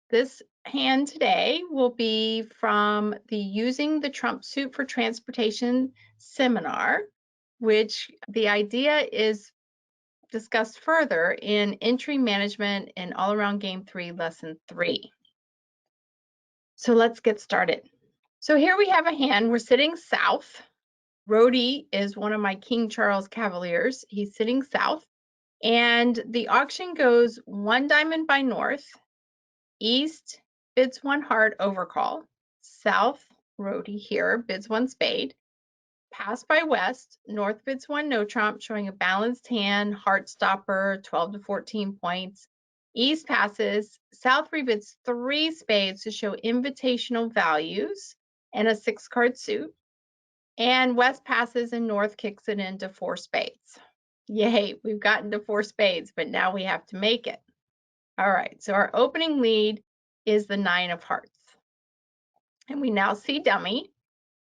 This hand today will be from the Using the Trump Suit for Transportation seminar, which the idea is discussed further in Entry Management in All Around Game 3, Lesson 3. So let's get started. So here we have a hand. We're sitting south. Rhodey is one of my King Charles Cavaliers. He's sitting south. And the auction goes 1 diamond by north, east bids 1 heart overcall, south Rhodey here bids 1 spade, pass by west, north bids 1 no trump, showing a balanced hand, heart stopper, 12 to 14 points. East passes, south rebids 3 spades to show invitational values and a 6-card suit. And west passes and north kicks it into 4 spades. Yay, we've gotten to 4 spades, but now we have to make it. All right, so our opening lead is the 9 of hearts. And we now see dummy.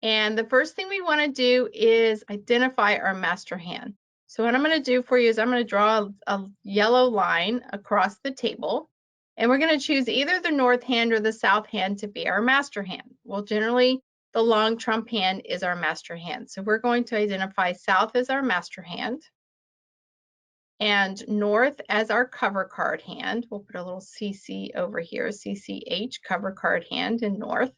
And the first thing we want to do is identify our master hand. So what I'm going to do for you is I'm going to draw a yellow line across the table. And we're going to choose either the north hand or the south hand to be our master hand. Well, generally, the long trump hand is our master hand. So we're going to identify south as our master hand and north as our cover card hand. We'll put a little CC over here, CCH, cover card hand in north.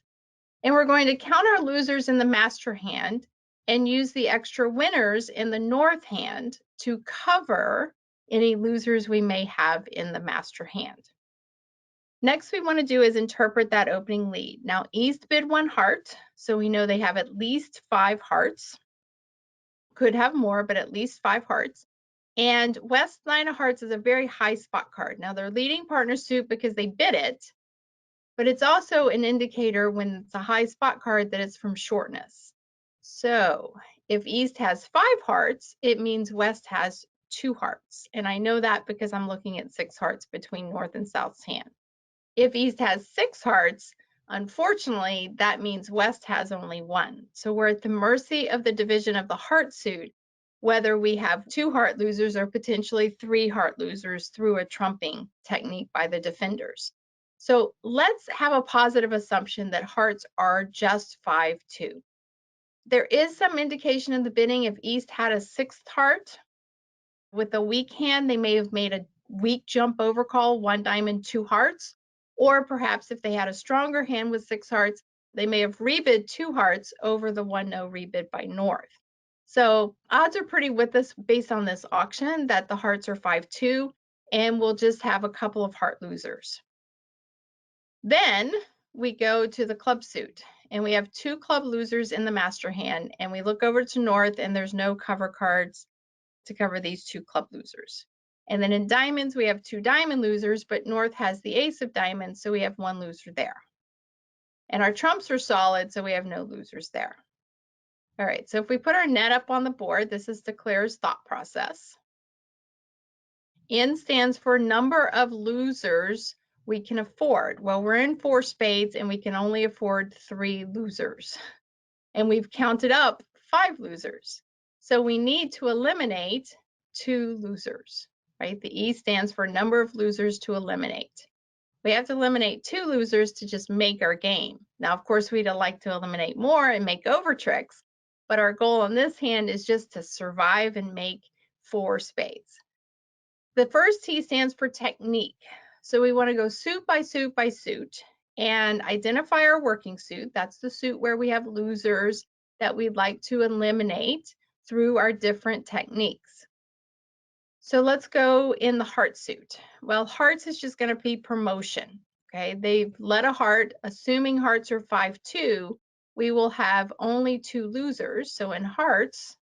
And we're going to count our losers in the master hand and use the extra winners in the north hand to cover any losers we may have in the master hand. Next we want to do is interpret that opening lead. Now east bid 1 heart, so we know they have at least 5 hearts. Could have more, but at least 5 hearts. And west 9 of hearts is a very high spot card. Now they're leading partner suit because they bid it, but it's also an indicator when it's a high spot card that it's from shortness. So if east has 5 hearts, it means west has 2 hearts. And I know that because I'm looking at 6 hearts between north and south's hand. If east has 6 hearts, unfortunately, that means west has only 1. So we're at the mercy of the division of the heart suit, whether we have 2 heart losers or potentially 3 heart losers through a trumping technique by the defenders. So let's have a positive assumption that hearts are just 5-2. There is some indication in the bidding if east had a 6th heart with a weak hand, they may have made a weak jump overcall, 1 diamond, 2 hearts. Or perhaps if they had a stronger hand with 6 hearts, they may have rebid 2 hearts over the 1 no rebid by north. So odds are pretty with us based on this auction that the hearts are 5-2, and we'll just have a couple of heart losers. Then we go to the club suit, and we have 2 club losers in the master hand, and we look over to north, and there's no cover cards to cover these 2 club losers. And then in diamonds, we have 2 diamond losers, but north has the ace of diamonds, so we have 1 loser there. And our trumps are solid, so we have no losers there. All right, so if we put our net up on the board, this is Declarant's thought process. N stands for number of losers we can afford. Well, we're in 4 spades and we can only afford 3 losers. And we've counted up 5 losers. So we need to eliminate 2 losers, right? The E stands for number of losers to eliminate. We have to eliminate 2 losers to just make our game. Now, of course, we'd like to eliminate more and make over tricks, but our goal on this hand is just to survive and make 4 spades. The first T stands for technique. So we want to go suit by suit by suit and identify our working suit. That's the suit where we have losers that we'd like to eliminate through our different techniques. So let's go in the heart suit. Well, hearts is just going to be promotion. Okay, they've led a heart. Assuming hearts are 5-2, we will have only 2 losers. So in hearts,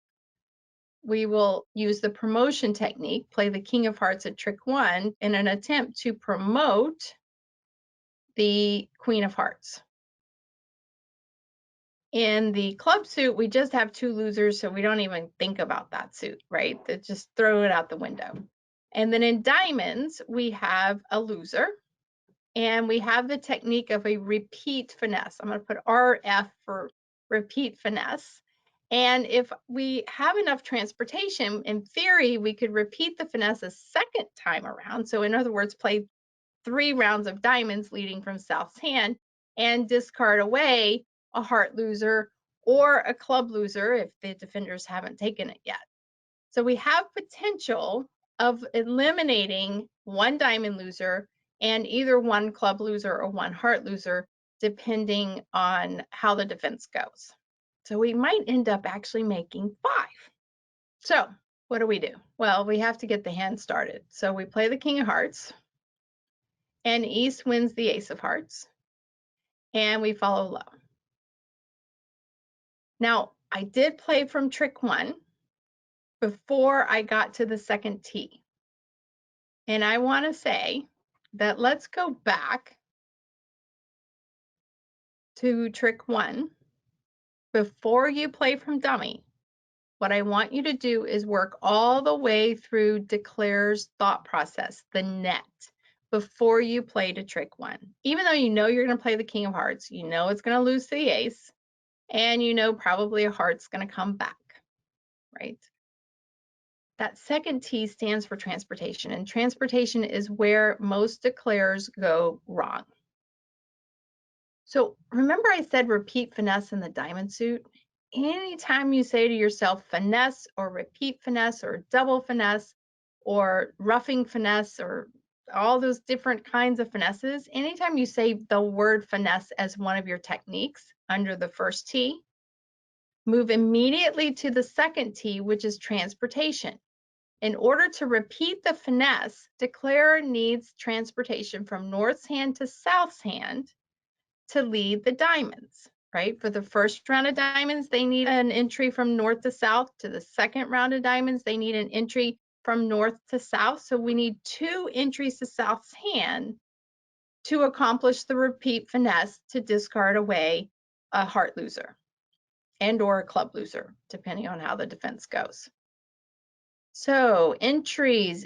we will use the promotion technique, play the king of hearts at trick 1 in an attempt to promote the queen of hearts. In the club suit, we just have 2 losers, so we don't even think about that suit, right? Just throw it out the window. And then in diamonds, we have a loser, and we have the technique of a repeat finesse. I'm going to put RF for repeat finesse. And if we have enough transportation, in theory, we could repeat the finesse a second time around. So in other words, play 3 rounds of diamonds leading from South's hand and discard away a heart loser or a club loser if the defenders haven't taken it yet. So we have potential of eliminating 1 diamond loser and either 1 club loser or 1 heart loser, depending on how the defense goes. So we might end up actually making 5. So what do? Well, we have to get the hand started. So we play the king of hearts, and East wins the ace of hearts, and we follow low. Now, I did play from trick 1 before I got to the second tee. And I want to say that let's go back to trick 1. Before you play from dummy, what I want you to do is work all the way through Declare's thought process, the net, before you play to trick 1. Even though you know you're going to play the king of hearts, you know it's going to lose to the ace, and you know probably a heart's going to come back, right? That second T stands for transportation, and transportation is where most declares go wrong. So remember I said repeat finesse in the diamond suit? Anytime you say to yourself finesse or repeat finesse or double finesse or roughing finesse or all those different kinds of finesses, anytime you say the word finesse as one of your techniques under the first T, move immediately to the second T, which is transportation. In order to repeat the finesse, declarer needs transportation from North's hand to South's hand to lead the diamonds, right? For the first round of diamonds, they need an entry from north to south. To the second round of diamonds, they need an entry from north to south. So we need 2 entries to South's hand to accomplish the repeat finesse to discard away a heart loser and or a club loser, depending on how the defense goes. So entries.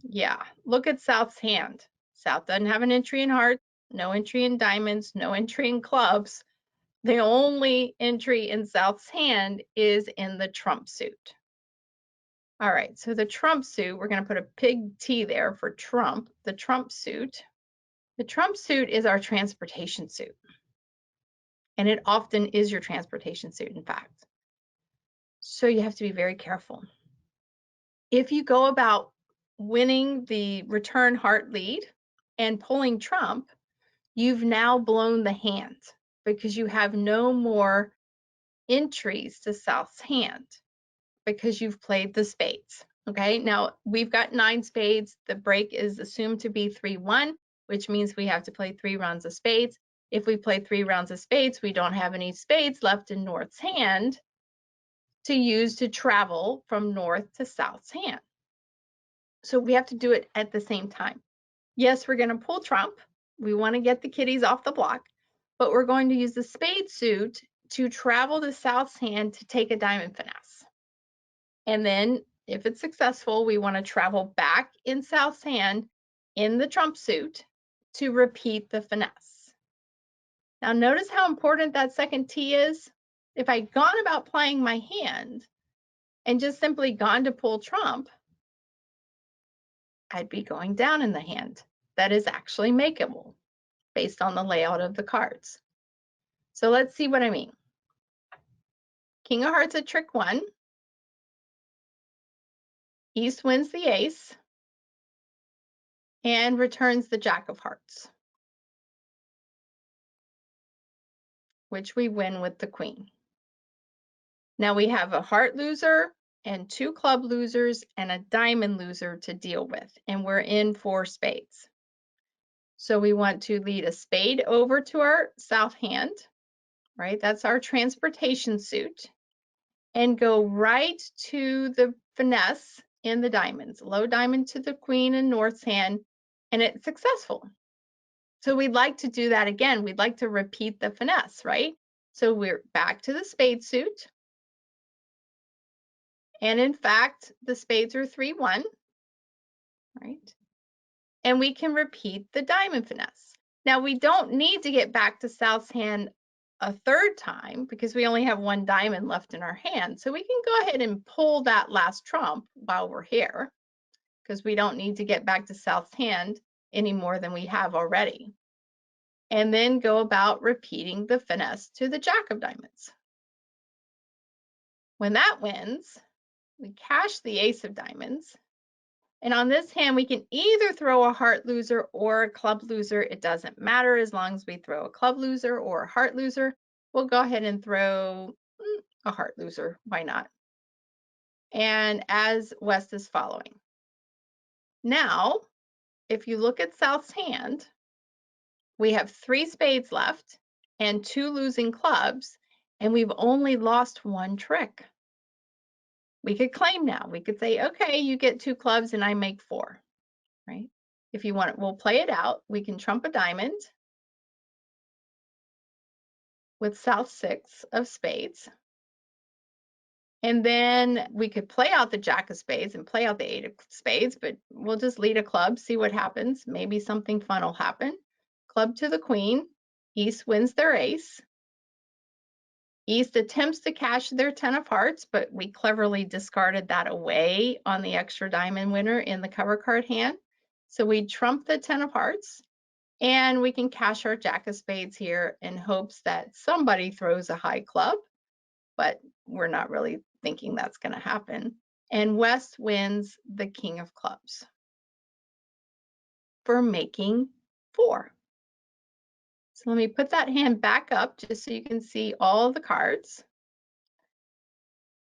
Yeah, look at South's hand. South doesn't have an entry in hearts, no entry in diamonds, no entry in clubs. The only entry in South's hand is in the trump suit. All right, so the trump suit, we're going to put a big T there for trump, the trump suit. The trump suit is our transportation suit. And it often is your transportation suit, in fact. So you have to be very careful. If you go about winning the return heart lead and pulling trump, you've now blown the hand because you have no more entries to South's hand because you've played the spades. Okay, now we've got 9 spades. The break is assumed to be 3-1, which means we have to play 3 rounds of spades. If we play 3 rounds of spades, we don't have any spades left in North's hand to use to travel from North to South's hand. So we have to do it at the same time. Yes, we're going to pull trump. We want to get the kiddies off the block, but we're going to use the spade suit to travel to South's hand to take a diamond finesse. And then if it's successful, we want to travel back in South's hand in the trump suit to repeat the finesse. Now notice how important that second T is. If I'd gone about playing my hand and just simply gone to pull trump, I'd be going down in the hand. That is actually makeable based on the layout of the cards. So let's see what I mean. King of hearts at trick 1. East wins the ace and returns the jack of hearts, which we win with the queen. Now we have a heart loser and 2 club losers and a diamond loser to deal with, and we're in 4 spades. So we want to lead a spade over to our south hand, right? That's our transportation suit, and go right to the finesse in the diamonds, low diamond to the queen in North's hand, and it's successful. So we'd like to do that again. We'd like to repeat the finesse, right? So we're back to the spade suit. And in fact, the spades are 3-1, right? And we can repeat the diamond finesse. Now we don't need to get back to South's hand a 3rd time because we only have 1 diamond left in our hand. So we can go ahead and pull that last trump while we're here. because we don't need to get back to South's hand any more than we have already. And then go about repeating the finesse to the Jack of diamonds. When that wins, we cash the Ace of diamonds. And on this hand, we can either throw a heart loser or a club loser. It doesn't matter as long as we throw a club loser or a heart loser. We'll go ahead and throw a heart loser. Why not? And as West is following. Now, if you look at South's hand, we have 3 spades left and 2 losing clubs, and we've only lost 1 trick. We could claim now. We could say, okay, you get 2 clubs and I make 4, right? If you want it, we'll play it out. We can trump a diamond with South 6 of spades. And then we could play out the Jack of spades and play out the 8 of spades, but we'll just lead a club, see what happens. Maybe something fun will happen. Club to the queen. East wins their ace. East attempts to cash their 10 of hearts, but we cleverly discarded that away on the extra diamond winner in the cover card hand. So we trump the 10 of hearts, and we can cash our Jack of spades here in hopes that somebody throws a high club, but we're not really thinking that's going to happen. And West wins the King of clubs for making 4. So let me put that hand back up just so you can see all of the cards.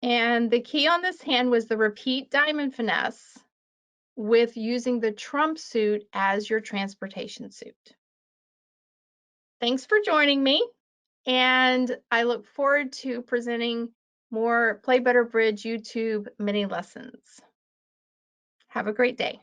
And the key on this hand was the repeat diamond finesse with using the trump suit as your transportation suit. Thanks for joining me, and I look forward to presenting more Play Better Bridge YouTube mini lessons. Have a great day.